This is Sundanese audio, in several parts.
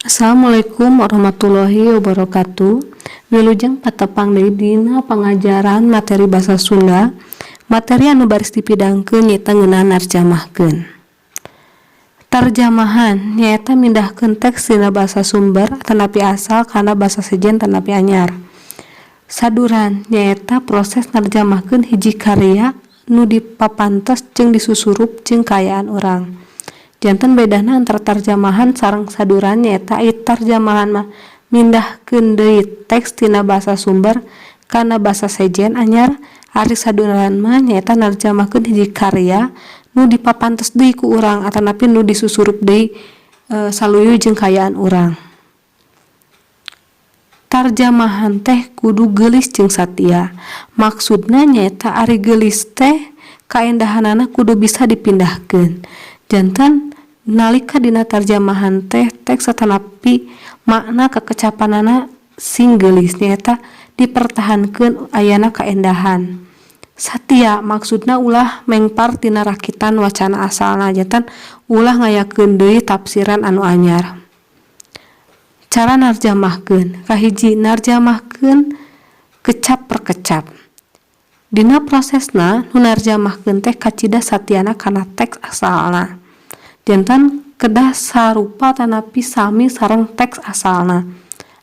Assalamualaikum warahmatullahi wabarakatuh. Wilujeng patepang deui dina pangajaran materi basa Sunda. Materi anu baris dipidangkeun nyaeta ngeunaan narjamahkeun. Tarjamahan nyaeta mindahkeun teks dina basa sumber tanapi asal kana basa sejen tanapi anyar. Saduran nyaeta proses narjamahkeun hiji karya nu dipapantos jeung disusurup jeung kaayaan urang. Janten bedana antara tarjamahan sareng saduran nyaeta tarjamahan mah mindahkeun deui teks tina basa sumber kana basa sejen anyar, ari saduran mah nyaeta narjamahkeun hiji karya nu dipapantos deui ku urang atanapi nu disusurup deui saluyu jeung kaayaan urang. Tarjamahan teh kudu geulis jeung satia. Maksudna nyaeta ari geulis teh kaendahanana kudu bisa dipindahkeun. Janten nalika dina tarjamahan teh teks satanapi makna kekecapanana sing geulis nyaeta dipertahankeun ayana kaendahan. Satia maksudna ulah mengpar tina rakitan wacana asalna, janten ulah ngayakeun deui tafsiran anu anyar. Cara narjamahkeun, kahiji narjamahkeun kecap per kecap. Dina prosesna nu narjamahkeun teh kacida satiana kana teks asalna. Janten kedah sarupa tanapi sami sareng teks asalna.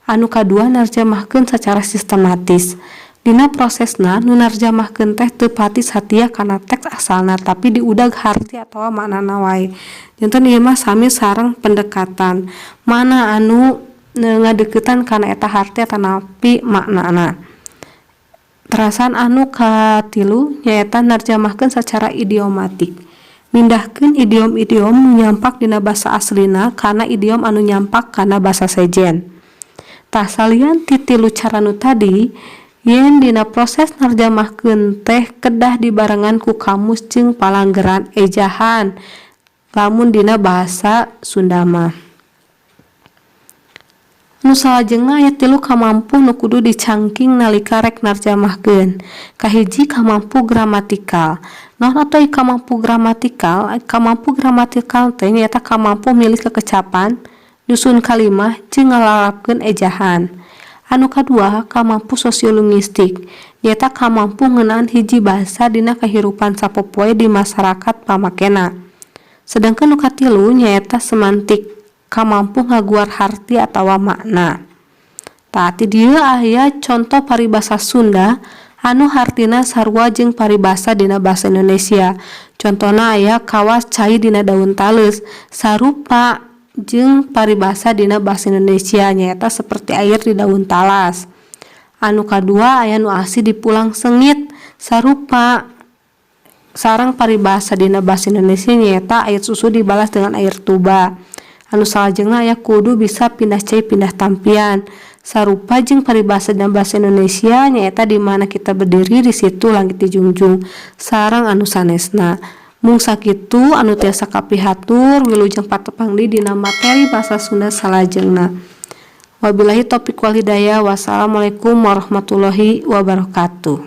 Anu kadua narjamahkeun secara sistematis. Dina prosesna nu narjamahkeun teh teu pati satia kana teks asalna tapi diudag harti atawa maknana wae. Janten ieu mah sami sareng pendekatan. Mana anu ngadeuketan kana eta harti atanapi maknana. Perasaan anu katilu nyaeta narjamahkeun secara idiomatik. Mindahkeun idiom-idiom nu nyampak dina basa aslina kana idiom anu nyampak kana basa sejen. Tah salian ti tilu cara nu tadi, yen dina proses narjamahkeun teh kedah dibarengan ku kamus jeung palanggeran ejahan lamun dina bahasa Sunda mah. Nu salajengna aya tilu kamampu nu kudu dicangking nalika rek narjamahkeun. Kahiji kamampu gramatikal. Naon atoy kamampu gramatikal? Kamampu gramatikal teh nyaeta kamampu milih kekecapan, nyusun kalimah jeung ngalalapkeun ejahan. Anu kadua kamampu sosiolinguistik, nyaeta kamampu ngeunaan hiji basa dina kahirupan sapopoe di masyarakat pamakena. Sedangkan nu katilu nyaeta semantik, kamampu ngaguar harti atawa makna. Tah ti dieu aya contoh paribasa Sunda anu hartina sarua jeung paribasa dina basa Indonesia. Contona aya kawas cai dina daun tales, sarupa jeung paribasa dina basa Indonesia nyaeta seperti air di daun talas. Anu kadua aya nu asih di pulang sengit, sarupa sareng paribasa dina basa Indonesia nyaeta air susu dibalas dengan air tuba. Anu salajengna aya kudu bisa pindah cai pindah tampian. Sarupa jeung paribasa dina basa Indonesia nyaeta di mana kita berdiri di situ langit dijunjung. Sareng anu sanesna. Mung sakitu anu tiasa kapihatur wilujeng patepang deui dina materi basa Sunda salajengna. Wabillahi taufiq wal hidayah. Wassalamualaikum warahmatullahi wabarakatuh.